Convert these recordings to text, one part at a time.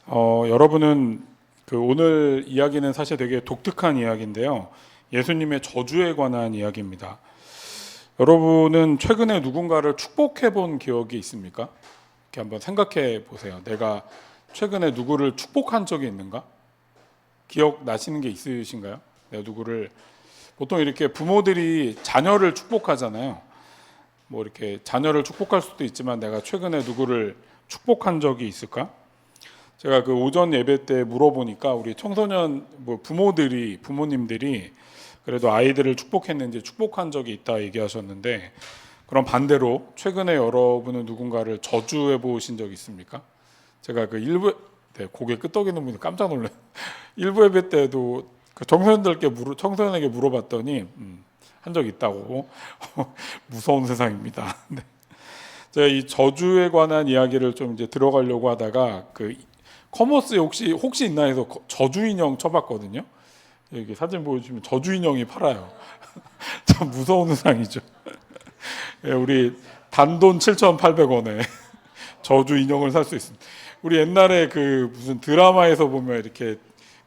여러분은 오늘 이야기는 사실 되게 독특한 이야기인데요. 예수님의 저주에 관한 이야기입니다. 여러분은 최근에 누군가를 축복해 본 기억이 있습니까? 이렇게 한번 생각해 보세요. 내가 최근에 누구를 축복한 적이 있는가? 기억나시는 게 있으신가요? 내가 누구를 보통 이렇게 부모들이 자녀를 축복하잖아요. 뭐 이렇게 자녀를 축복할 수도 있지만 내가 최근에 누구를 축복한 적이 있을까? 제가 오전 예배 때 물어보니까 우리 청소년 부모님들이 그래도 아이들을 축복했는지 축복한 적이 있다 얘기하셨는데, 그럼 반대로 최근에 여러분은 누군가를 저주해 보신 적 있습니까? 제가 고개 끄덕이는 분이 깜짝 놀랐어요. 일부 예배 때도 청소년에게 물어봤더니 한 적 있다고. 무서운 세상입니다. 네. 제가 이 저주에 관한 이야기를 좀 이제 들어가려고 하다가 커머스에 혹시 있나 해서 저주 인형 쳐봤거든요. 여기 사진 보여주시면 저주 인형이 팔아요. 참 무서운 세상이죠. 우리 단돈 7,800원에 저주 인형을 살 수 있습니다. 우리 옛날에 무슨 드라마에서 보면 이렇게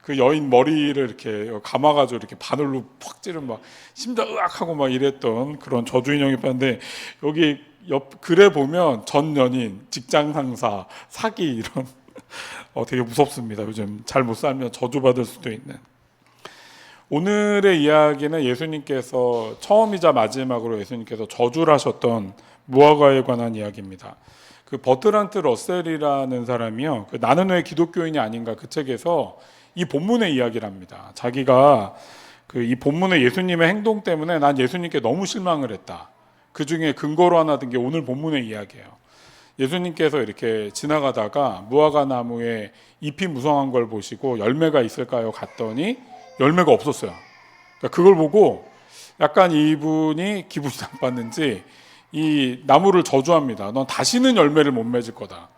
그 여인 머리를 이렇게 감아가지고 이렇게 바늘로 팍 찌르면 막 심장 으악하고 막 이랬던 그런 저주 인형이 파는데, 여기 옆 글에 보면 전 연인, 직장 상사, 사기 이런 되게 무섭습니다. 요즘 잘 못 살면 저주받을 수도 있는. 오늘의 이야기는 예수님께서 처음이자 마지막으로 예수님께서 저주를 하셨던 무화과에 관한 이야기입니다. 버트란트 러셀이라는 사람이요, 나는 왜 기독교인이 아닌가 그 책에서 이 본문의 이야기를 합니다. 자기가 이 본문의 예수님의 행동 때문에 난 예수님께 너무 실망을 했다. 그 중에 근거로 하나 든 게 오늘 본문의 이야기예요. 예수님께서 이렇게 지나가다가 무화과 나무에 잎이 무성한 걸 보시고 열매가 있을까요? 갔더니 열매가 없었어요. 그러니까 그걸 보고 약간 이분이 기분이 나빴는지 이 나무를 저주합니다. 넌 다시는 열매를 못 맺을 거다.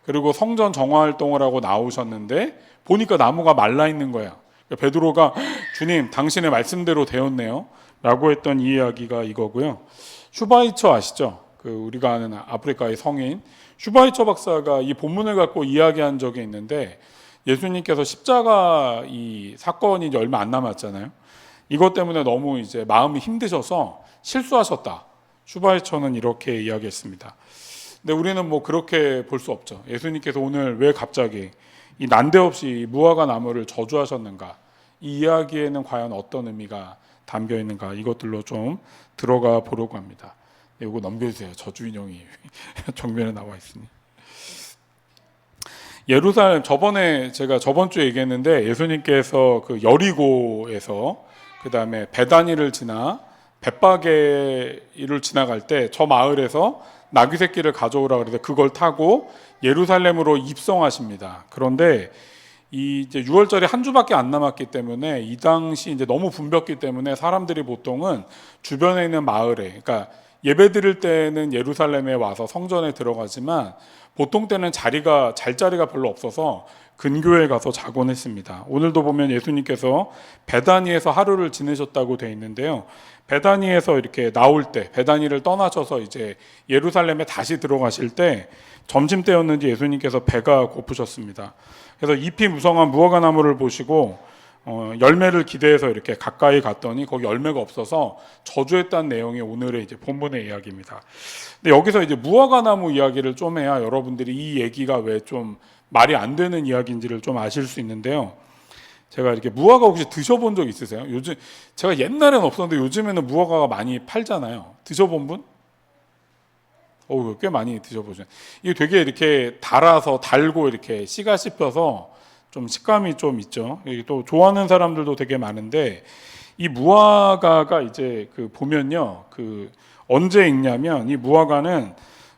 그리고 성전 정화 활동을 하고 나오셨는데 보니까 나무가 말라 있는 거예요. 그러니까 베드로가 주님, 당신의 말씀대로 되었네요 라고 했던 이 이야기가 이거고요. 슈바이처 아시죠? 우리가 아는 아프리카의 성인 슈바이처 박사가 이 본문을 갖고 이야기한 적이 있는데, 예수님께서 십자가 이 사건이 이제 얼마 안 남았잖아요. 이것 때문에 너무 이제 마음이 힘드셔서 실수하셨다. 슈바이처는 이렇게 이야기했습니다. 근데 우리는 뭐 그렇게 볼 수 없죠. 예수님께서 오늘 왜 갑자기 이 난데없이 무화과 나무를 저주하셨는가? 이 이야기에는 과연 어떤 의미가 담겨 있는가? 이것들로 좀 들어가 보려고 합니다. 이거 넘겨주세요. 저주 인형이 정면에 나와 있으니. 예루살렘, 제가 저번 주에 얘기했는데, 예수님께서 여리고에서 그 다음에 베다니를 지나 벳바게를 지나갈 때 저 마을에서 나귀 새끼를 가져오라 그래서 그걸 타고 예루살렘으로 입성하십니다. 그런데 이제 6월절이 한 주밖에 안 남았기 때문에 이 당시 이제 너무 붐볐기 때문에 사람들이 보통은 주변에 있는 마을에, 그러니까 예배 드릴 때는 예루살렘에 와서 성전에 들어가지만 보통 때는 자리가 별로 없어서 근교에 가서 자곤 했습니다. 오늘도 보면 예수님께서 베다니에서 하루를 지내셨다고 되어 있는데요. 베다니에서 이렇게 나올 때, 베다니를 떠나셔서 이제 예루살렘에 다시 들어가실 때 점심때였는지 예수님께서 배가 고프셨습니다. 그래서 잎이 무성한 무화과 나무를 보시고 열매를 기대해서 이렇게 가까이 갔더니 거기 열매가 없어서 저주했다는 내용이 오늘의 이제 본문의 이야기입니다. 근데 여기서 이제 무화과 나무 이야기를 좀 해야 여러분들이 이 얘기가 왜 좀 말이 안 되는 이야기인지를 좀 아실 수 있는데요. 제가 이렇게 무화과 혹시 드셔본 적 있으세요? 요즘 제가 옛날에는 없었는데 요즘에는 무화과가 많이 팔잖아요. 드셔본 분? 꽤 많이 드셔보죠. 이게 되게 이렇게 달고 이렇게 씨가 씹혀서 좀 식감이 좀 있죠. 또 좋아하는 사람들도 되게 많은데, 이 무화과가 이제 보면요, 언제 익냐면 이 무화과는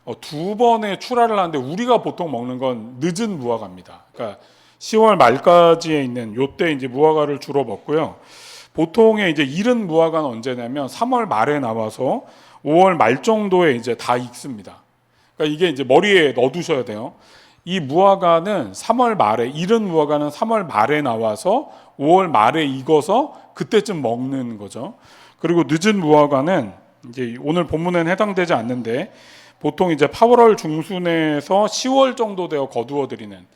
2번의 출하를 하는데 우리가 보통 먹는 건 늦은 무화과입니다. 그러니까 10월 말까지에 있는 요때 이제 무화과를 주로 먹고요. 보통의 이제 이른 무화과는 언제냐면 3월 말에 나와서 5월 말 정도에 이제 다 익습니다. 그러니까 이게 이제 머리에 넣어두셔야 돼요. 이 무화과는 3월 말에, 이른 무화과는 3월 말에 나와서 5월 말에 익어서 그때쯤 먹는 거죠. 그리고 늦은 무화과는 이제 오늘 본문에는 해당되지 않는데 보통 이제 8월 중순에서 10월 정도 되어 거두어 드리는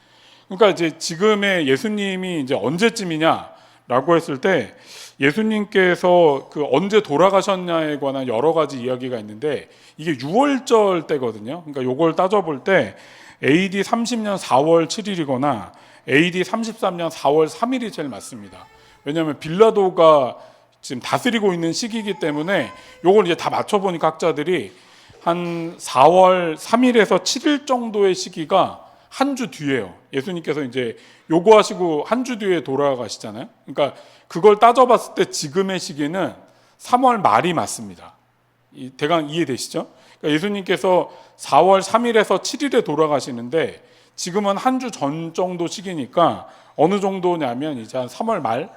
그러니까 이제 지금의 예수님이 이제 언제쯤이냐라고 했을 때 예수님께서 그 언제 돌아가셨냐에 관한 여러 가지 이야기가 있는데 이게 유월절 때거든요. 그러니까 요걸 따져볼 때 AD 30년 4월 7일이거나 AD 33년 4월 3일이 제일 맞습니다. 왜냐하면 빌라도가 지금 다스리고 있는 시기이기 때문에 요걸 이제 다 맞춰보니까 학자들이 한 4월 3일에서 7일 정도의 시기가 한 주 뒤에요. 예수님께서 이제 요구하시고 한 주 뒤에 돌아가시잖아요. 그러니까 그걸 따져봤을 때 지금의 시기는 3월 말이 맞습니다. 대강 이해되시죠? 그러니까 예수님께서 4월 3일에서 7일에 돌아가시는데 지금은 한 주 전 정도 시기니까 어느 정도냐면 이제 한 3월 말,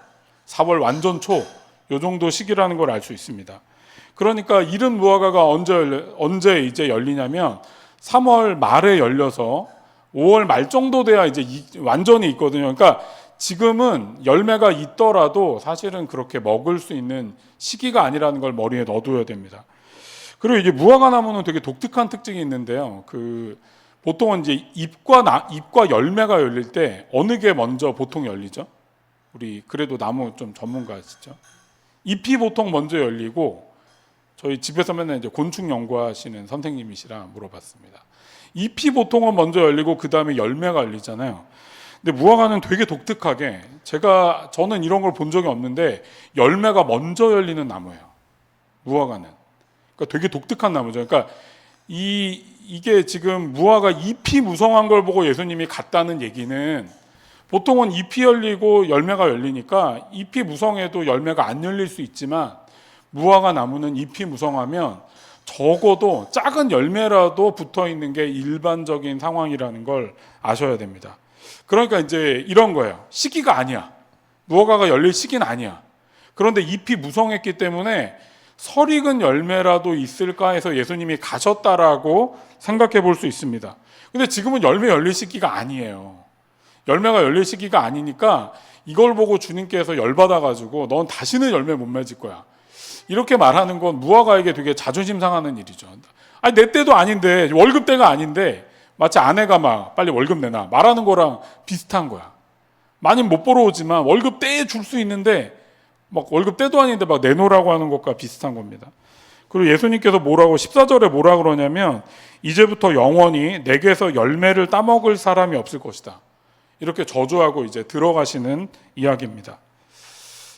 4월 완전 초 요 정도 시기라는 걸 알 수 있습니다. 그러니까 이른 무화과가 언제 이제 열리냐면 3월 말에 열려서 5월 말 정도 돼야 이제 완전히 있거든요. 그러니까 지금은 열매가 있더라도 사실은 그렇게 먹을 수 있는 시기가 아니라는 걸 머리에 넣어둬야 됩니다. 그리고 이게 무화과 나무는 되게 독특한 특징이 있는데요. 보통은 이제 잎과 열매가 열릴 때 어느 게 먼저 보통 열리죠? 우리 그래도 나무 좀 전문가시죠? 잎이 보통 먼저 열리고 저희 집에서 맨날 이제 곤충 연구하시는 선생님이시라 물어봤습니다. 잎이 보통은 먼저 열리고 그 다음에 열매가 열리잖아요. 근데 무화과는 되게 독특하게 저는 이런 걸 본 적이 없는데 열매가 먼저 열리는 나무예요. 무화과는. 그러니까 되게 독특한 나무죠. 그러니까 이게 지금 무화과 잎이 무성한 걸 보고 예수님이 갔다는 얘기는 보통은 잎이 열리고 열매가 열리니까 잎이 무성해도 열매가 안 열릴 수 있지만 무화과 나무는 잎이 무성하면 적어도 작은 열매라도 붙어 있는 게 일반적인 상황이라는 걸 아셔야 됩니다. 그러니까 이제 이런 거예요. 시기가 아니야. 무화과가 열릴 시기는 아니야. 그런데 잎이 무성했기 때문에 설익은 열매라도 있을까 해서 예수님이 가셨다라고 생각해 볼 수 있습니다. 근데 지금은 열매 열릴 시기가 아니에요. 열매가 열릴 시기가 아니니까 이걸 보고 주님께서 열받아가지고 넌 다시는 열매 못 맺을 거야. 이렇게 말하는 건 무화과에게 되게 자존심 상하는 일이죠. 아니 내 때도 아닌데 월급 때가 아닌데 마치 아내가 막 빨리 월급 내놔 말하는 거랑 비슷한 거야. 많이 못 벌어오지만 월급 때에 줄 수 있는데 막 월급 때도 아닌데 막 내놓으라고 하는 것과 비슷한 겁니다. 그리고 예수님께서 14절에 뭐라 그러냐면 이제부터 영원히 내게서 열매를 따먹을 사람이 없을 것이다. 이렇게 저주하고 이제 들어가시는 이야기입니다.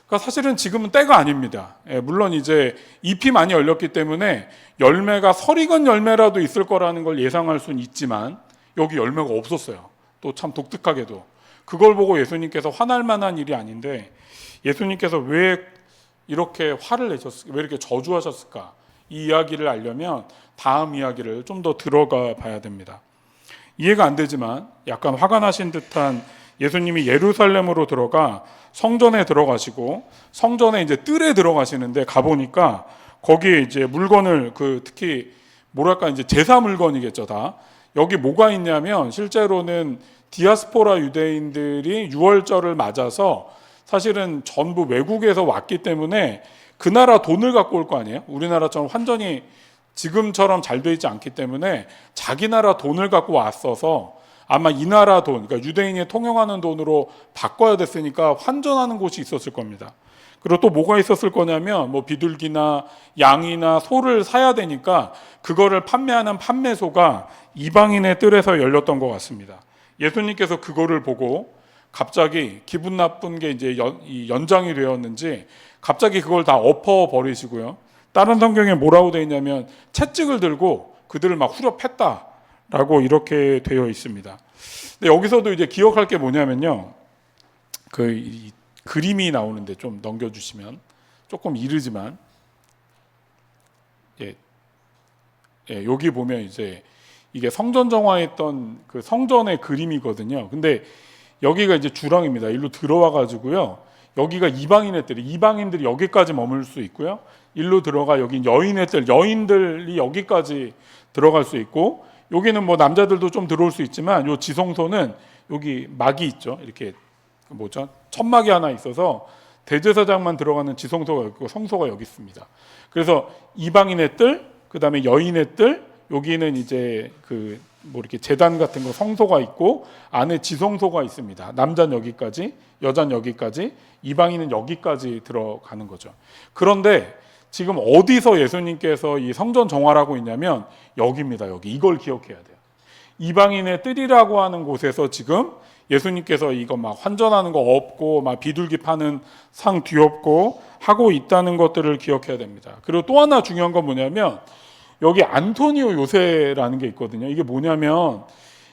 그러니까 사실은 지금은 때가 아닙니다. 물론 이제 잎이 많이 열렸기 때문에 열매가 설익은 열매라도 있을 거라는 걸 예상할 수는 있지만 여기 열매가 없었어요. 또 참 독특하게도. 그걸 보고 예수님께서 화날 만한 일이 아닌데 예수님께서 왜 이렇게 화를 내셨을까? 왜 이렇게 저주하셨을까? 이 이야기를 알려면 다음 이야기를 좀 더 들어가 봐야 됩니다. 이해가 안 되지만 약간 화가 나신 듯한 예수님이 예루살렘으로 들어가 성전에 들어가시고 성전에 이제 뜰에 들어가시는데 가보니까 거기에 이제 물건을 특히 뭐랄까 이제 제사 물건이겠죠 다. 여기 뭐가 있냐면 실제로는 디아스포라 유대인들이 유월절을 맞아서 사실은 전부 외국에서 왔기 때문에 그 나라 돈을 갖고 올 거 아니에요? 우리나라처럼 환전이 지금처럼 잘 돼 있지 않기 때문에 자기 나라 돈을 갖고 왔어서 아마 이 나라 돈, 그러니까 유대인이 통용하는 돈으로 바꿔야 됐으니까 환전하는 곳이 있었을 겁니다. 그리고 또 뭐가 있었을 거냐면 뭐 비둘기나 양이나 소를 사야 되니까 그거를 판매하는 판매소가 이방인의 뜰에서 열렸던 것 같습니다. 예수님께서 그거를 보고 갑자기 기분 나쁜 게 이제 연장이 되었는지 갑자기 그걸 다 엎어버리시고요. 다른 성경에 뭐라고 되어 있냐면 채찍을 들고 그들을 막 후려 팼다라고 이렇게 되어 있습니다. 근데 여기서도 이제 기억할 게 뭐냐면요. 이 그림이 나오는데 좀 넘겨주시면 조금 이르지만 여기 보면 이제 이게 성전 정화했던 그 성전의 그림이거든요. 근데 여기가 이제 주랑입니다. 일로 들어와 가지고요. 여기가 이방인의 뜰이 이방인들이 여기까지 머물 수 있고요. 일로 들어가 여기 여인의 뜰 여인들이 여기까지 들어갈 수 있고 여기는 뭐 남자들도 좀 들어올 수 있지만 요 지성소는 여기 막이 있죠. 이렇게 천막이 하나 있어서 대제사장만 들어가는 지성소가 있고 성소가 여기 있습니다. 그래서 이방인의 뜰, 그다음에 여인의 뜰, 여기는 이제 뭐 이렇게 제단 같은 거 성소가 있고 안에 지성소가 있습니다. 남자는 여기까지, 여자는 여기까지, 이방인은 여기까지 들어가는 거죠. 그런데 지금 어디서 예수님께서 이 성전 정화라고 있냐면 여기입니다. 여기. 이걸 기억해야 돼요. 이방인의 뜰이라고 하는 곳에서 지금 예수님께서 이거 막 환전하는 거 없고 막 비둘기 파는 상 뒤엎고 하고 있다는 것들을 기억해야 됩니다. 그리고 또 하나 중요한 건 뭐냐면 여기 안토니오 요새라는 게 있거든요. 이게 뭐냐면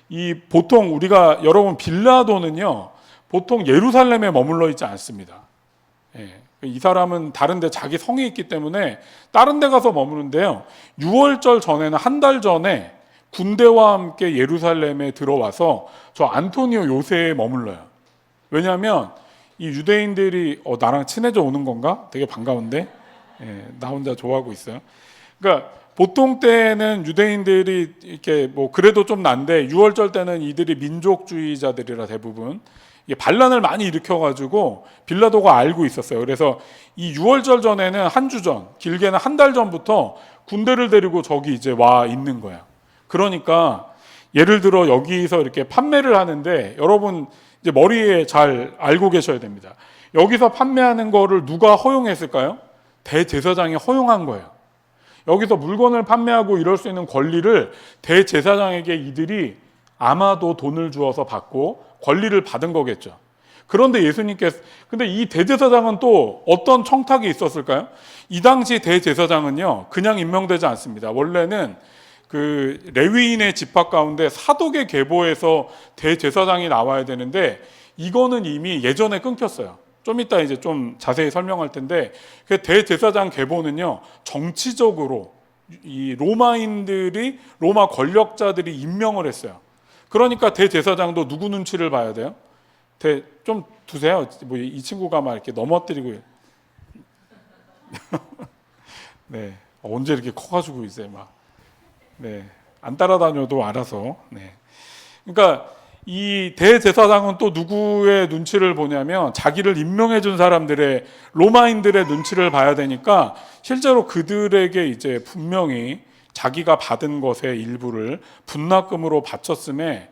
이 보통 우리가 여러분 빌라도는요 보통 예루살렘에 머물러 있지 않습니다. 예. 이 사람은 다른 데 자기 성이 있기 때문에 다른 데 가서 머무는데요. 6월절 전에는 한 달 전에 군대와 함께 예루살렘에 들어와서 저 안토니오 요새에 머물러요. 왜냐하면 이 유대인들이 나랑 친해져 오는 건가? 되게 반가운데 예, 나 혼자 좋아하고 있어요. 그러니까 보통 때는 유대인들이 이렇게 뭐 그래도 좀 난데 6월절 때는 이들이 민족주의자들이라 대부분 반란을 많이 일으켜가지고 빌라도가 알고 있었어요. 그래서 이 6월절 전에는 한 주 전, 길게는 한 달 전부터 군대를 데리고 저기 이제 와 있는 거야. 그러니까 예를 들어 여기서 이렇게 판매를 하는데 여러분 이제 머리에 잘 알고 계셔야 됩니다. 여기서 판매하는 거를 누가 허용했을까요? 대제사장이 허용한 거예요. 여기서 물건을 판매하고 이럴 수 있는 권리를 대제사장에게 이들이 아마도 돈을 주어서 받고 권리를 받은 거겠죠. 그런데 예수님께서 근데 이 대제사장은 또 어떤 청탁이 있었을까요? 이 당시 대제사장은요 그냥 임명되지 않습니다. 원래는 그 레위인의 집합 가운데 사독의 계보에서 대제사장이 나와야 되는데 이거는 이미 예전에 끊겼어요. 좀 이따 이제 좀 자세히 설명할 텐데 그 대제사장 계보는요 정치적으로 이 로마인들이 로마 권력자들이 임명을 했어요. 그러니까 대제사장도 누구 눈치를 봐야 돼요? 좀 두세요. 뭐 이 친구가 막 이렇게 넘어뜨리고 네 언제 이렇게 커가지고 이제 막 네, 안 따라다녀도 알아서. 네. 그러니까 이 대제사장은 또 누구의 눈치를 보냐면 자기를 임명해 준 사람들의 로마인들의 눈치를 봐야 되니까 실제로 그들에게 이제 분명히 자기가 받은 것의 일부를 분납금으로 바쳤음에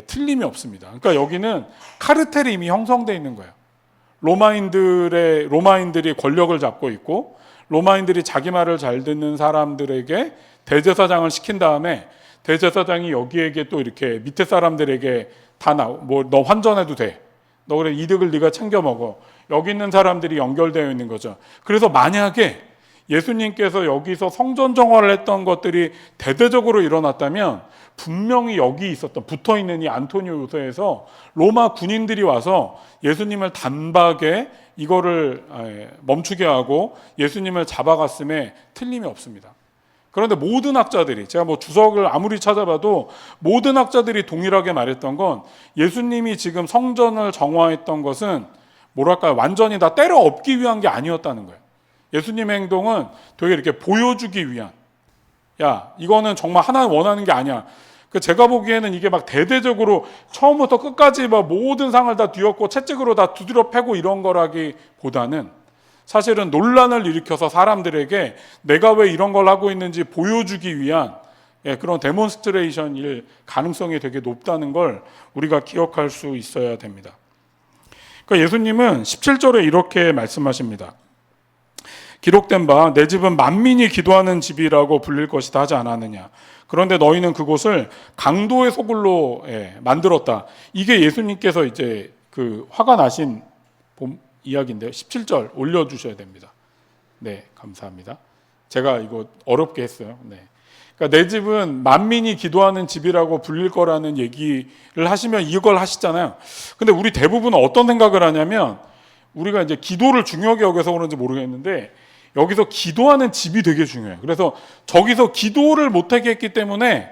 틀림이 없습니다. 그러니까 여기는 카르텔이 이미 형성되어 있는 거예요. 로마인들이 권력을 잡고 있고 로마인들이 자기 말을 잘 듣는 사람들에게 대제사장을 시킨 다음에 대제사장이 여기에게 또 이렇게 밑에 사람들에게 뭐 너 환전해도 돼. 너 그래 이득을 네가 챙겨 먹어. 여기 있는 사람들이 연결되어 있는 거죠. 그래서 만약에 예수님께서 여기서 성전 정화를 했던 것들이 대대적으로 일어났다면 분명히 여기 있었던 붙어 있는 이 안토니오 요새에서 로마 군인들이 와서 예수님을 단박에 이거를 멈추게 하고 예수님을 잡아갔음에 틀림이 없습니다. 그런데 모든 학자들이 제가 뭐 주석을 아무리 찾아봐도 모든 학자들이 동일하게 말했던 건 예수님이 지금 성전을 정화했던 것은 뭐랄까요 완전히 다 때려 엎기 위한 게 아니었다는 거예요. 예수님의 행동은 되게 이렇게 보여주기 위한 야 이거는 정말 하나님 원하는 게 아니야. 제가 보기에는 이게 막 대대적으로 처음부터 끝까지 막 모든 상을 다 뒤엎고 채찍으로 다 두드려 패고 이런 거라기보다는 사실은 논란을 일으켜서 사람들에게 내가 왜 이런 걸 하고 있는지 보여주기 위한 그런 데몬스트레이션일 가능성이 되게 높다는 걸 우리가 기억할 수 있어야 됩니다. 그러니까 예수님은 17절에 이렇게 말씀하십니다. 기록된 바 내 집은 만민이 기도하는 집이라고 불릴 것이다 하지 않았느냐. 그런데 너희는 그곳을 강도의 소굴로 만들었다. 이게 예수님께서 이제 그 화가 나신 이야기인데요. 17절 올려주셔야 됩니다. 네, 감사합니다. 제가 이거 어렵게 했어요. 네. 그러니까 내 집은 만민이 기도하는 집이라고 불릴 거라는 얘기를 하시면 이걸 하시잖아요. 근데 우리 대부분은 어떤 생각을 하냐면 우리가 이제 기도를 중요하게 여겨서 그런지 모르겠는데 여기서 기도하는 집이 되게 중요해요. 그래서 저기서 기도를 못하게 했기 때문에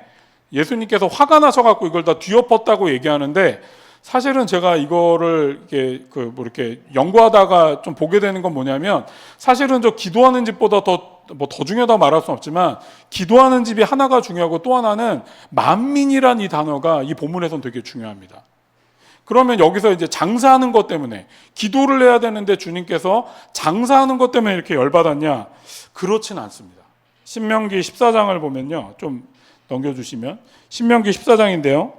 예수님께서 화가 나셔갖고 이걸 다 뒤엎었다고 얘기하는데 사실은 제가 이거를 이렇게 연구하다가 좀 보게 되는 건 뭐냐면 사실은 저 기도하는 집보다 더 중요하다고 말할 수는 없지만 기도하는 집이 하나가 중요하고 또 하나는 만민이란 이 단어가 이 본문에서는 되게 중요합니다. 그러면 여기서 이제 장사하는 것 때문에 기도를 해야 되는데 주님께서 장사하는 것 때문에 이렇게 열받았냐? 그렇진 않습니다. 신명기 14장을 보면요. 좀 넘겨주시면 신명기 14장인데요.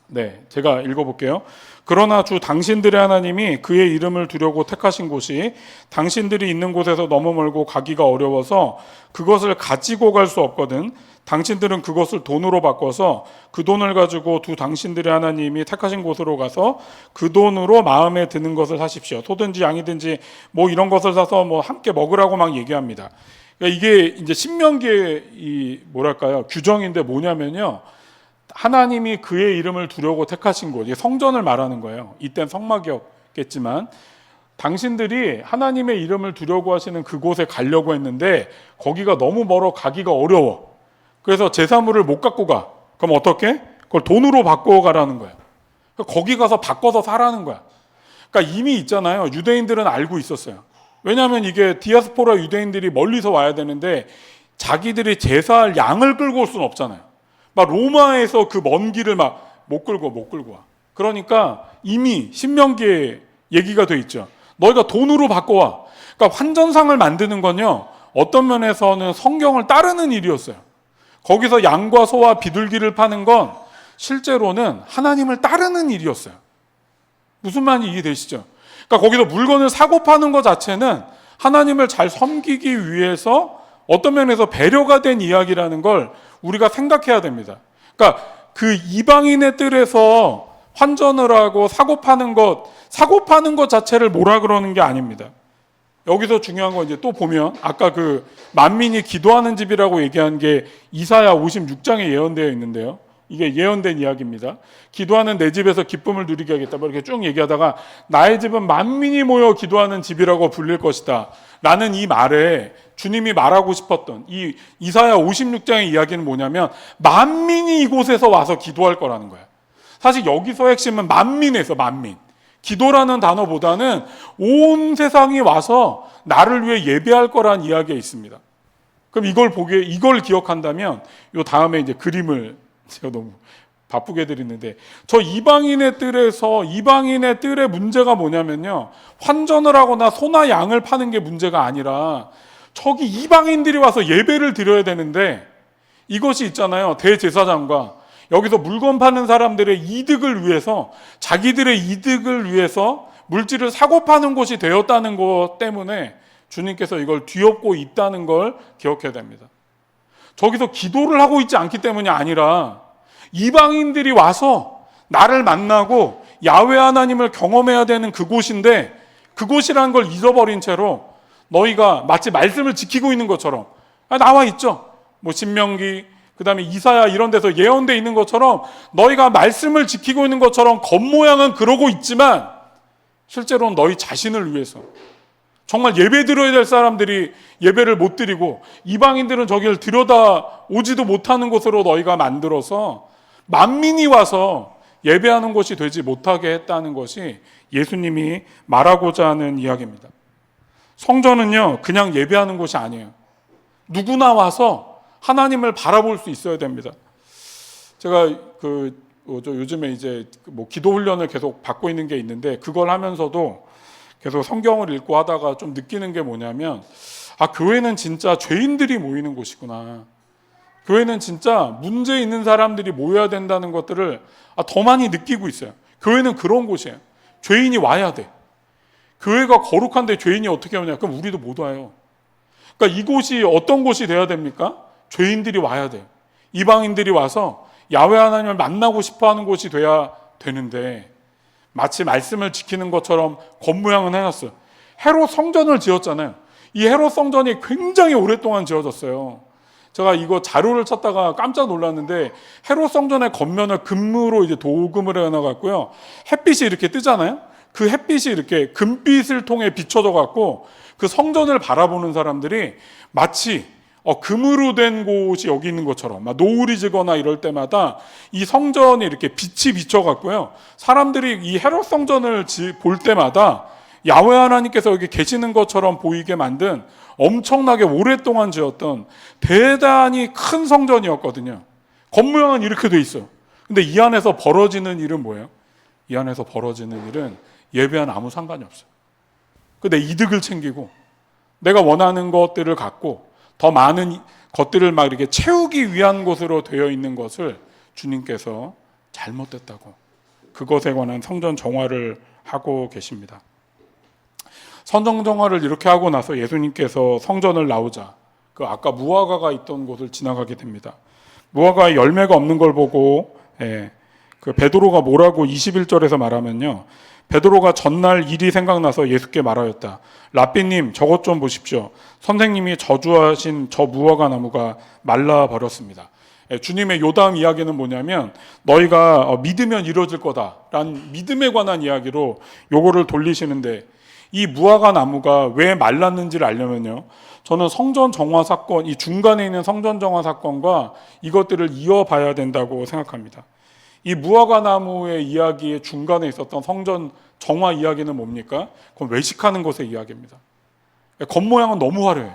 네, 제가 읽어볼게요. 그러나 주 당신들의 하나님이 그의 이름을 두려고 택하신 곳이 당신들이 있는 곳에서 너무 멀고 가기가 어려워서 그것을 가지고 갈 수 없거든. 당신들은 그것을 돈으로 바꿔서 그 돈을 가지고 두 당신들의 하나님이 택하신 곳으로 가서 그 돈으로 마음에 드는 것을 사십시오. 소든지 양이든지 뭐 이런 것을 사서 뭐 함께 먹으라고 막 얘기합니다. 그러니까 이게 이제 신명기의 이 뭐랄까요 규정인데 뭐냐면요. 하나님이 그의 이름을 두려고 택하신 곳, 성전을 말하는 거예요. 이땐 성막이었겠지만 당신들이 하나님의 이름을 두려고 하시는 그곳에 가려고 했는데 거기가 너무 멀어 가기가 어려워. 그래서 제사물을 못 갖고 가. 그럼 어떻게? 그걸 돈으로 바꿔 가라는 거예요. 거기 가서 바꿔서 사라는 거야. 그러니까 이미 있잖아요. 유대인들은 알고 있었어요. 왜냐하면 이게 디아스포라 유대인들이 멀리서 와야 되는데 자기들이 제사할 양을 끌고 올 수는 없잖아요. 막 로마에서 그 먼 길을 막 못 끌고 와. 그러니까 이미 신명기에 얘기가 돼 있죠. 너희가 돈으로 바꿔와. 그러니까 환전상을 만드는 건요. 어떤 면에서는 성경을 따르는 일이었어요. 거기서 양과 소와 비둘기를 파는 건 실제로는 하나님을 따르는 일이었어요. 무슨 말인지 이해되시죠? 그러니까 거기서 물건을 사고 파는 것 자체는 하나님을 잘 섬기기 위해서 어떤 면에서 배려가 된 이야기라는 걸 우리가 생각해야 됩니다. 그러니까 그 이방인의 뜰에서 환전을 하고 사고 파는 것 자체를 뭐라 그러는 게 아닙니다. 여기서 중요한 건 이제 또 보면 아까 그 만민이 기도하는 집이라고 얘기한 게 이사야 56장에 예언되어 있는데요. 이게 예언된 이야기입니다. 기도하는 내 집에서 기쁨을 누리게 하겠다. 이렇게 쭉 얘기하다가 나의 집은 만민이 모여 기도하는 집이라고 불릴 것이다. 라는 이 말에 주님이 말하고 싶었던 이 이사야 56장의 이야기는 뭐냐면 만민이 이곳에서 와서 기도할 거라는 거예요. 사실 여기서 핵심은 만민에서 만민. 기도라는 단어보다는 온 세상이 와서 나를 위해 예배할 거라는 이야기가 있습니다. 그럼 이걸 기억한다면 요 다음에 이제 그림을 제가 너무 바쁘게 드리는데 저 이방인의 뜰의 문제가 뭐냐면요. 환전을 하거나 소나 양을 파는 게 문제가 아니라 저기 이방인들이 와서 예배를 드려야 되는데 이것이 있잖아요. 대제사장과 여기서 물건 파는 사람들의 이득을 위해서 자기들의 이득을 위해서 물질을 사고 파는 곳이 되었다는 것 때문에 주님께서 이걸 뒤엎고 있다는 걸 기억해야 됩니다. 저기서 기도를 하고 있지 않기 때문이 아니라 이방인들이 와서 나를 만나고 야훼 하나님을 경험해야 되는 그곳인데 그곳이라는 걸 잊어버린 채로 너희가 마치 말씀을 지키고 있는 것처럼 나와 있죠. 뭐 신명기 그다음에 이사야 이런 데서 예언되어 있는 것처럼 너희가 말씀을 지키고 있는 것처럼 겉모양은 그러고 있지만 실제로는 너희 자신을 위해서 정말 예배 드려야 될 사람들이 예배를 못 드리고 이방인들은 저기를 들여다오지도 못하는 곳으로 너희가 만들어서 만민이 와서 예배하는 곳이 되지 못하게 했다는 것이 예수님이 말하고자 하는 이야기입니다. 성전은요 그냥 예배하는 곳이 아니에요. 누구나 와서 하나님을 바라볼 수 있어야 됩니다. 제가 요즘에 이제 뭐 기도 훈련을 계속 받고 있는 게 있는데 그걸 하면서도 계속 성경을 읽고 하다가 좀 느끼는 게 뭐냐면 교회는 진짜 죄인들이 모이는 곳이구나. 교회는 진짜 문제 있는 사람들이 모여야 된다는 것들을 더 많이 느끼고 있어요. 교회는 그런 곳이에요. 죄인이 와야 돼. 교회가 거룩한데 죄인이 어떻게 오냐? 그럼 우리도 못 와요. 그러니까 이곳이 어떤 곳이 돼야 됩니까? 죄인들이 와야 돼요. 이방인들이 와서 야훼 하나님을 만나고 싶어하는 곳이 돼야 되는데 마치 말씀을 지키는 것처럼 겉모양은 해놨어요. 헤롯 성전을 지었잖아요. 이 헤롯 성전이 굉장히 오랫동안 지어졌어요. 제가 이거 자료를 찾다가 깜짝 놀랐는데 헤롯 성전의 겉면을 금으로 이제 도금을 해놔갖고요. 햇빛이 이렇게 뜨잖아요. 그 햇빛이 이렇게 금빛을 통해 비춰져 갖고 그 성전을 바라보는 사람들이 마치 금으로 된 곳이 여기 있는 것처럼 막 노을이 지거나 이럴 때마다 이 성전이 이렇게 빛이 비춰갖고요. 사람들이 이 헤롯 성전을 볼 때마다 야훼 하나님께서 여기 계시는 것처럼 보이게 만든 엄청나게 오랫동안 지었던 대단히 큰 성전이었거든요. 겉모양은 이렇게 돼 있어요. 근데 이 안에서 벌어지는 일은 뭐예요? 이 안에서 벌어지는 일은 예배와는 아무 상관이 없어요. 내 이득을 챙기고 내가 원하는 것들을 갖고 더 많은 것들을 막 이렇게 채우기 위한 곳으로 되어 있는 것을 주님께서 잘못됐다고, 그것에 관한 성전 정화를 하고 계십니다. 성전 정화를 이렇게 하고 나서 예수님께서 성전을 나오자 그 아까 무화과가 있던 곳을 지나가게 됩니다. 무화과에 열매가 없는 걸 보고 그 베드로가 뭐라고 21절에서 말하면요, 베드로가 전날 일이 생각나서 예수께 말하였다. 랍비님, 저것 좀 보십시오. 선생님이 저주하신 저 무화과 나무가 말라버렸습니다. 주님의 요다음 이야기는 뭐냐면 너희가 믿으면 이루어질 거다라는 믿음에 관한 이야기로 요거를 돌리시는데, 이 무화과 나무가 왜 말랐는지를 알려면요, 저는 성전 정화 사건, 이 중간에 있는 성전 정화 사건과 이것들을 이어봐야 된다고 생각합니다. 이 무화과 나무의 이야기의 중간에 있었던 성전 정화 이야기는 뭡니까? 그건 외식하는 것의 이야기입니다. 겉모양은 너무 화려해.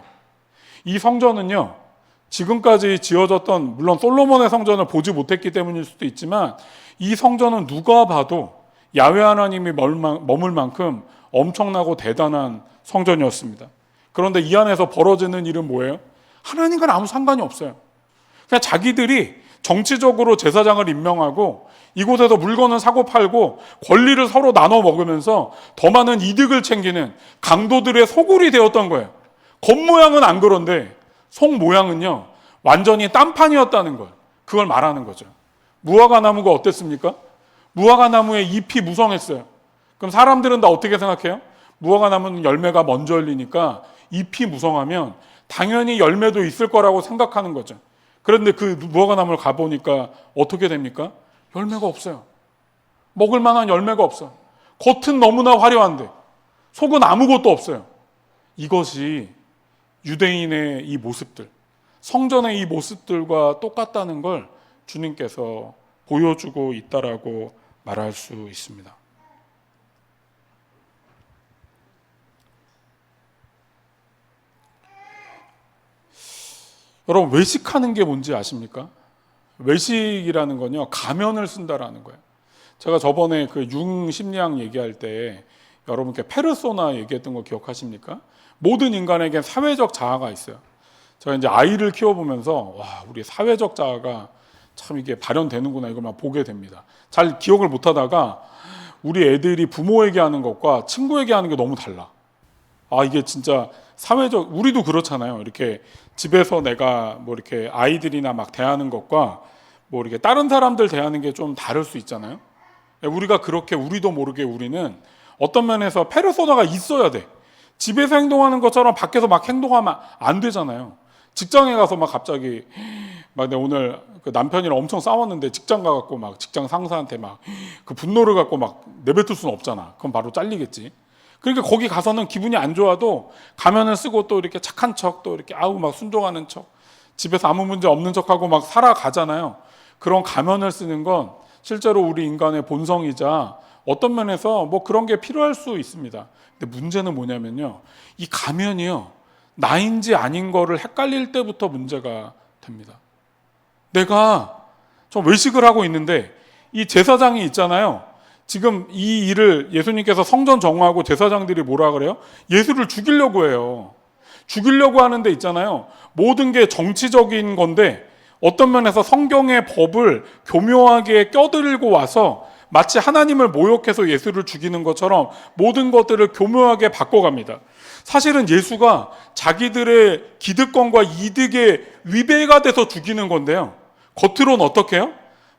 이 성전은요, 지금까지 지어졌던, 물론 솔로몬의 성전을 보지 못했기 때문일 수도 있지만, 이 성전은 누가 봐도 야훼 하나님이 머물 만큼 엄청나고 대단한 성전이었습니다. 그런데 이 안에서 벌어지는 일은 뭐예요? 하나님과는 아무 상관이 없어요. 그냥 자기들이 정치적으로 제사장을 임명하고 이곳에서 물건을 사고 팔고 권리를 서로 나눠 먹으면서 더 많은 이득을 챙기는 강도들의 소굴이 되었던 거예요. 겉모양은 안 그런데 속 모양은요, 완전히 딴판이었다는 걸, 그걸 말하는 거죠. 무화과 나무가 어땠습니까? 무화과 나무의 잎이 무성했어요. 그럼 사람들은 다 어떻게 생각해요? 무화과 나무는 열매가 먼저 열리니까 잎이 무성하면 당연히 열매도 있을 거라고 생각하는 거죠. 그런데 그 무화과 나무를 가보니까 어떻게 됩니까? 열매가 없어요. 먹을 만한 열매가 없어요. 겉은 너무나 화려한데 속은 아무것도 없어요. 이것이 유대인의 이 모습들, 성전의 이 모습들과 똑같다는 걸 주님께서 보여주고 있다라고 말할 수 있습니다. 여러분, 외식하는 게 뭔지 아십니까? 외식이라는 건요, 가면을 쓴다라는 거예요. 제가 저번에 그 융심리학 얘기할 때 여러분께 페르소나 얘기했던 거 기억하십니까? 모든 인간에게 사회적 자아가 있어요. 제가 이제 아이를 키워보면서 와, 우리 사회적 자아가 참 이게 발현되는구나, 이걸 막 보게 됩니다. 잘 기억을 못하다가 우리 애들이 부모에게 하는 것과 친구에게 하는 게 너무 달라. 아, 이게 진짜 사회적, 우리도 그렇잖아요. 이렇게 집에서 내가 뭐 이렇게 아이들이나 막 대하는 것과 뭐 이렇게 다른 사람들 대하는 게 좀 다를 수 있잖아요. 우리가 그렇게 우리도 모르게 우리는 어떤 면에서 페르소나가 있어야 돼. 집에서 행동하는 것처럼 밖에서 막 행동하면 안 되잖아요. 직장에 가서 막 갑자기 막 내가 오늘 그 남편이랑 엄청 싸웠는데 직장 가갖고 막 직장 상사한테 막 그 분노를 갖고 막 내뱉을 수는 없잖아. 그럼 바로 잘리겠지. 그러니까 거기 가서는 기분이 안 좋아도 가면을 쓰고 또 이렇게 착한 척, 또 이렇게 아우 막 순종하는 척, 집에서 아무 문제 없는 척하고 막 살아가잖아요. 그런 가면을 쓰는 건 실제로 우리 인간의 본성이자 어떤 면에서 뭐 그런 게 필요할 수 있습니다. 근데 문제는 뭐냐면요, 이 가면이요, 나인지 아닌 거를 헷갈릴 때부터 문제가 됩니다. 내가 좀 외식을 하고 있는데 이 제사장이 있잖아요. 지금 이 일을 예수님께서 성전 정화하고 제사장들이 뭐라 그래요? 예수를 죽이려고 해요. 죽이려고 하는데 있잖아요, 모든 게 정치적인 건데 어떤 면에서 성경의 법을 교묘하게 껴들고 와서 마치 하나님을 모욕해서 예수를 죽이는 것처럼 모든 것들을 교묘하게 바꿔갑니다. 사실은 예수가 자기들의 기득권과 이득에 위배가 돼서 죽이는 건데요, 겉으로는 어떻게 해요?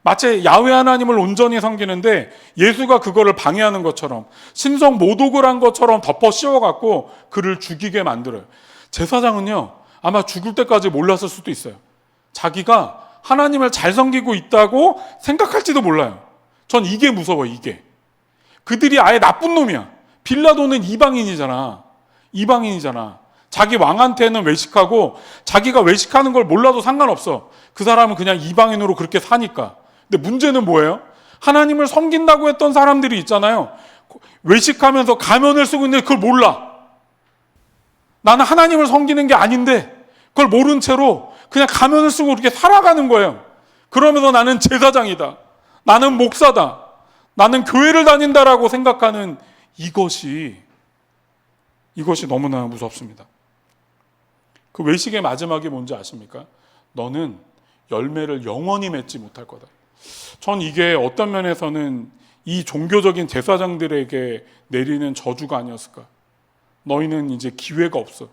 마치 야훼 하나님을 온전히 섬기는데 예수가 그거를 방해하는 것처럼, 신성 모독을 한 것처럼 덮어 씌워갖고 그를 죽이게 만들어요. 제사장은요, 아마 죽을 때까지 몰랐을 수도 있어요. 자기가 하나님을 잘 섬기고 있다고 생각할지도 몰라요. 전 이게 무서워, 이게. 그들이 아예 나쁜 놈이야. 빌라도는 이방인이잖아. 자기 왕한테는 외식하고 자기가 외식하는 걸 몰라도 상관없어. 그 사람은 그냥 이방인으로 그렇게 사니까. 근데 문제는 뭐예요? 하나님을 섬긴다고 했던 사람들이 있잖아요. 외식하면서 가면을 쓰고 있는데 그걸 몰라. 나는 하나님을 섬기는 게 아닌데 그걸 모른 채로 그냥 가면을 쓰고 그렇게 살아가는 거예요. 그러면서 나는 제사장이다, 나는 목사다, 나는 교회를 다닌다라고 생각하는 이것이 너무나 무섭습니다. 그 외식의 마지막이 뭔지 아십니까? 너는 열매를 영원히 맺지 못할 거다. 전 이게 어떤 면에서는 이 종교적인 제사장들에게 내리는 저주가 아니었을까. 너희는 이제 기회가 없어.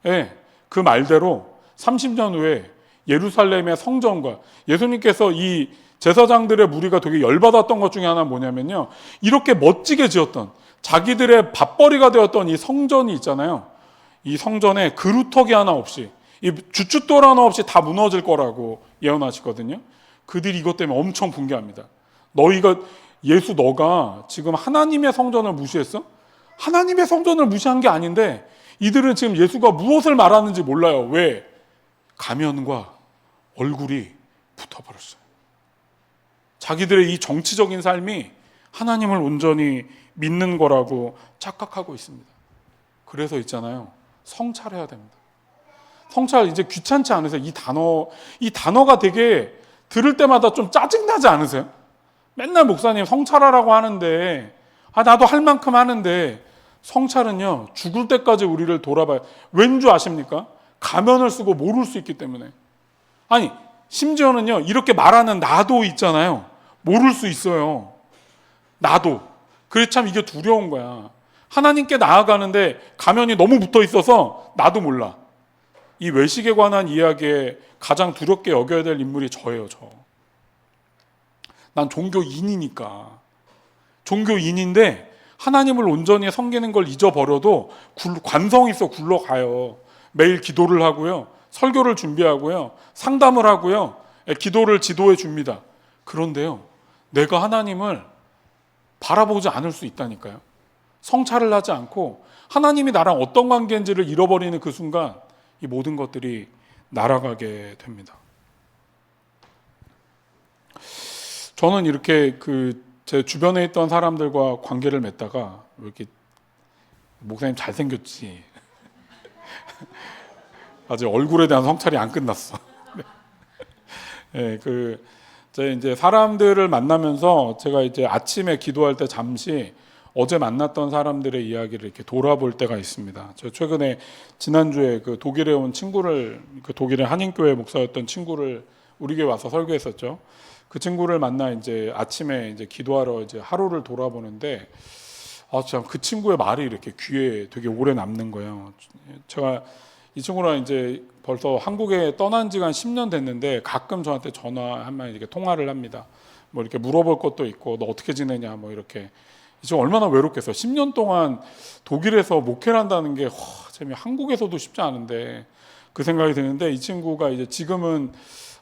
예, 그 말대로 30년 후에 예루살렘의 성전과 예수님께서 이 제사장들의 무리가 되게 열받았던 것 중에 하나는 뭐냐면요, 이렇게 멋지게 지었던 자기들의 밥벌이가 되었던 이 성전이 있잖아요. 이 성전에 그루터기 하나 없이, 이 주춧돌 하나 없이 다 무너질 거라고 예언하시거든요. 그들이 이것 때문에 엄청 분개합니다. 너가 지금 하나님의 성전을 무시했어? 하나님의 성전을 무시한 게 아닌데 이들은 지금 예수가 무엇을 말하는지 몰라요. 왜? 가면과 얼굴이 붙어버렸어요. 자기들의 이 정치적인 삶이 하나님을 온전히 믿는 거라고 착각하고 있습니다. 그래서 있잖아요, 성찰해야 됩니다. 성찰 이제 귀찮지 않으세요? 이 단어가 되게 들을 때마다 좀 짜증나지 않으세요? 맨날 목사님 성찰하라고 하는데, 나도 할 만큼 하는데, 성찰은요, 죽을 때까지 우리를 돌아봐요. 왠 줄 아십니까? 가면을 쓰고 모를 수 있기 때문에. 아니, 심지어는요, 이렇게 말하는 나도 있잖아요. 모를 수 있어요. 나도. 그래 참 이게 두려운 거야. 하나님께 나아가는데 가면이 너무 붙어 있어서 나도 몰라. 이 외식에 관한 이야기에 가장 두렵게 여겨야 될 인물이 저예요, 저. 난 종교인이니까. 종교인인데 하나님을 온전히 섬기는 걸 잊어버려도 관성 있어 굴러가요. 매일 기도를 하고요. 설교를 준비하고요. 상담을 하고요. 기도를 지도해 줍니다. 그런데요, 내가 하나님을 바라보지 않을 수 있다니까요. 성찰을 하지 않고 하나님이 나랑 어떤 관계인지를 잃어버리는 그 순간 이 모든 것들이 날아가게 됩니다. 저는 이렇게 제 주변에 있던 사람들과 관계를 맺다가 왜 이렇게 목사님 잘생겼지. 아직 얼굴에 대한 성찰이 안 끝났어. 네, 제가 이제 사람들을 만나면서 제가 이제 아침에 기도할 때 잠시 어제 만났던 사람들의 이야기를 이렇게 돌아볼 때가 있습니다. 저 최근에 지난주에 독일에 온 친구를, 독일의 한인교회 목사였던 친구를 우리 교회 와서 설교했었죠. 그 친구를 만나 이제 아침에 이제 기도하러 이제 하루를 돌아보는데, 참 그 친구의 말이 이렇게 귀에 되게 오래 남는 거예요. 제가 이 친구랑 이제 벌써 한국에 떠난 지가 한 10년 됐는데 가끔 저한테 전화 한번 이렇게 통화를 합니다. 뭐 이렇게 물어볼 것도 있고, 너 어떻게 지내냐, 뭐 이렇게. 지금 얼마나 외롭겠어요. 10년 동안 독일에서 목회를 한다는 게 한국에서도 쉽지 않은데 그 생각이 드는데, 이 친구가 이제 지금은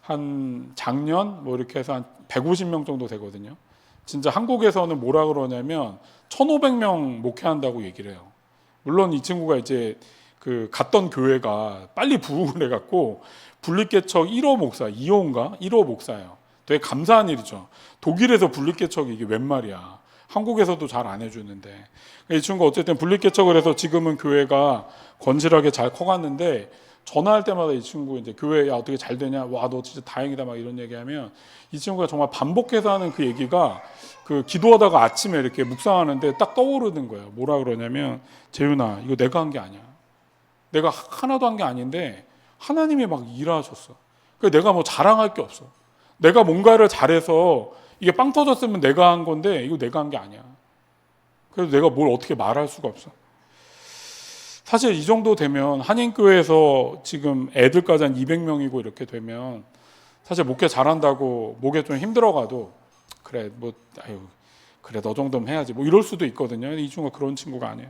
한 작년 뭐 이렇게 해서 한 150명 정도 되거든요. 진짜 한국에서는 뭐라 그러냐면 1,500명 목회한다고 얘기를 해요. 물론 이 친구가 이제 갔던 교회가 빨리 부흥을 해갖고 분리개척 1호 목사, 2호인가? 1호 목사예요. 되게 감사한 일이죠. 독일에서 분리개척이 이게 웬 말이야. 한국에서도 잘 안 해주는데. 이 친구가 어쨌든 분리개척을 해서 지금은 교회가 건실하게 잘 커갔는데, 전화할 때마다 이 친구 이제 교회, 야 어떻게 잘 되냐, 와 너 진짜 다행이다, 막 이런 얘기하면 이 친구가 정말 반복해서 하는 그 얘기가, 기도하다가 아침에 이렇게 묵상하는데 딱 떠오르는 거예요. 뭐라 그러냐면, 재윤아, 이거 내가 한 게 아니야. 내가 하나도 한 게 아닌데 하나님이 막 일하셨어. 그러니까 내가 뭐 자랑할 게 없어. 내가 뭔가를 잘해서 이게 빵 터졌으면 내가 한 건데 이거 내가 한 게 아니야. 그래서 내가 뭘 어떻게 말할 수가 없어. 사실 이 정도 되면 한인교회에서 지금 애들까지 한 200명이고 이렇게 되면 사실 목회 잘한다고 목에 좀 힘들어가도 그래 너 정도면 해야지 뭐 이럴 수도 있거든요. 이 친구가 그런 친구가 아니에요.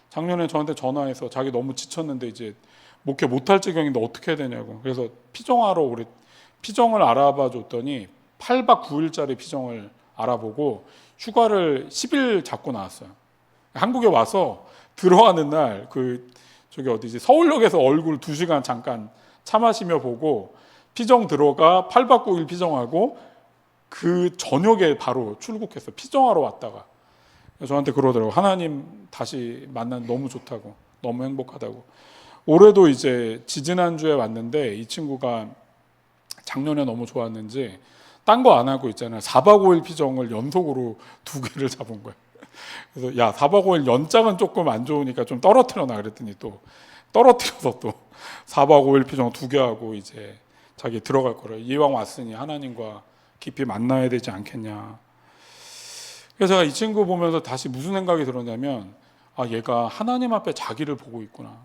작년에 저한테 전화해서 자기 너무 지쳤는데 이제 목회 못할 지경인데 어떻게 해야 되냐고. 그래서 피정을 알아봐 줬더니 8박 9일짜리 피정을 알아보고 휴가를 10일 잡고 나왔어요. 한국에 와서 들어가는 날 서울역에서 얼굴 2시간 잠깐 차 마시며 보고 피정 들어가 8박 9일 피정하고 그 저녁에 바로 출국했어. 피정하러 왔다가 저한테 그러더라고. 하나님 다시 만난 너무 좋다고, 너무 행복하다고. 올해도 이제 지지난주에 왔는데 이 친구가 작년에 너무 좋았는지 딴 거 안 하고 있잖아요. 4박 5일 피정을 연속으로 2개를 잡은 거예요. 그래서 야 4박 5일 연장은 조금 안 좋으니까 좀 떨어뜨려 놔 그랬더니 또 떨어뜨려서 또 4박 5일 피정 2개 하고 이제 자기 들어갈 거를 이왕 왔으니 하나님과 깊이 만나야 되지 않겠냐. 그래서 제가 이 친구 보면서 다시 무슨 생각이 들었냐면, 아, 얘가 하나님 앞에 자기를 보고 있구나.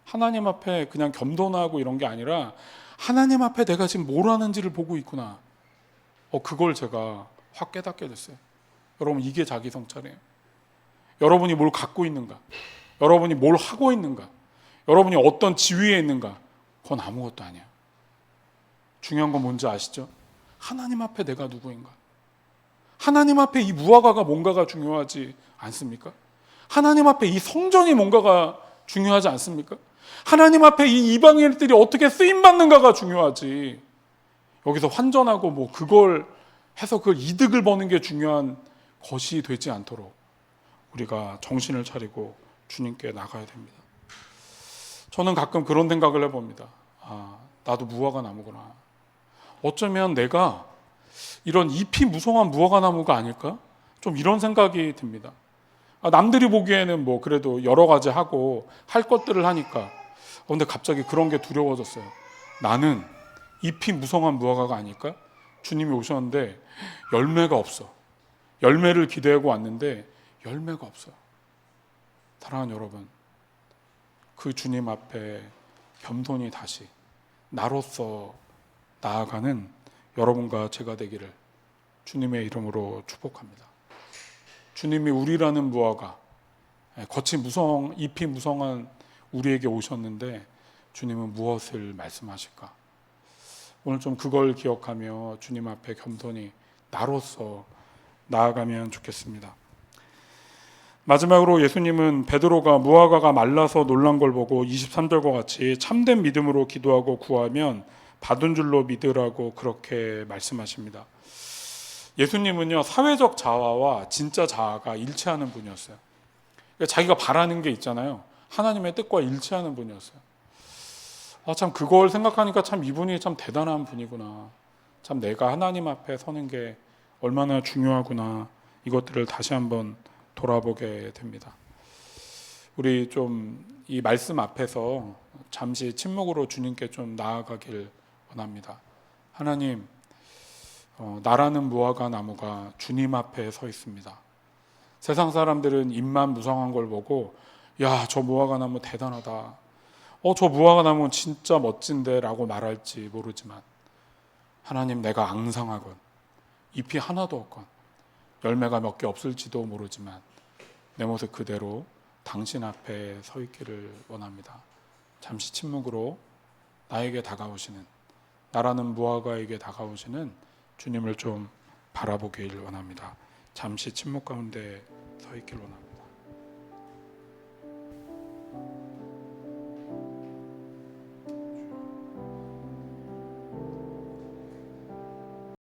하나님 앞에 그냥 겸손하고 이런 게 아니라 하나님 앞에 내가 지금 뭘 하는지를 보고 있구나. 그걸 제가 확 깨닫게 됐어요. 여러분, 이게 자기 성찰이에요. 여러분이 뭘 갖고 있는가? 여러분이 뭘 하고 있는가? 여러분이 어떤 지위에 있는가? 그건 아무것도 아니야. 중요한 건 뭔지 아시죠? 하나님 앞에 내가 누구인가? 하나님 앞에 이 무화과가 뭔가가 중요하지 않습니까? 하나님 앞에 이 성전이 뭔가가 중요하지 않습니까? 하나님 앞에 이 이방인들이 어떻게 쓰임받는가가 중요하지. 여기서 환전하고 뭐 그걸 해서 그 이득을 버는 게 중요한 것이 되지 않도록 우리가 정신을 차리고 주님께 나가야 됩니다. 저는 가끔 그런 생각을 해봅니다. 아, 나도 무화과 나무구나. 어쩌면 내가 이런 잎이 무성한 무화과 나무가 아닐까? 좀 이런 생각이 듭니다. 남들이 보기에는 뭐 그래도 여러 가지 하고 할 것들을 하니까. 근데 갑자기 그런 게 두려워졌어요. 나는 잎이 무성한 무화과가 아닐까? 주님이 오셨는데 열매가 없어. 열매를 기대하고 왔는데 열매가 없어요. 사랑하는 여러분, 그 주님 앞에 겸손히 다시 나로서 나아가는 여러분과 제가 되기를 주님의 이름으로 축복합니다. 주님이 우리라는 무화과, 잎이 무성한 우리에게 오셨는데 주님은 무엇을 말씀하실까? 오늘 좀 그걸 기억하며 주님 앞에 겸손히 나로서 나아가면 좋겠습니다. 마지막으로 예수님은 베드로가 무화과가 말라서 놀란 걸 보고 23절과 같이 참된 믿음으로 기도하고 구하면 받은 줄로 믿으라고 그렇게 말씀하십니다. 예수님은요, 사회적 자아와 진짜 자아가 일치하는 분이었어요. 자기가 바라는 게 있잖아요. 하나님의 뜻과 일치하는 분이었어요. 참 그걸 생각하니까 참 이분이 참 대단한 분이구나. 참 내가 하나님 앞에 서는 게 얼마나 중요하구나. 이것들을 다시 한번 돌아보게 됩니다. 우리 좀 이 말씀 앞에서 잠시 침묵으로 주님께 좀 나아가길 원합니다. 하나님, 나라는 무화과 나무가 주님 앞에 서 있습니다. 세상 사람들은 잎만 무성한 걸 보고 야, 저 무화과 나무 대단하다. 저 무화과 나무는 진짜 멋진데 라고 말할지 모르지만 하나님, 내가 앙상하건 잎이 하나도 없건 열매가 몇 개 없을지도 모르지만 내 모습 그대로 당신 앞에 서 있기를 원합니다. 잠시 침묵으로 나에게 다가오시는, 나라는 무화과에게 다가오시는 주님을 좀 바라보길 원합니다. 잠시 침묵 가운데 서 있길 원합니다.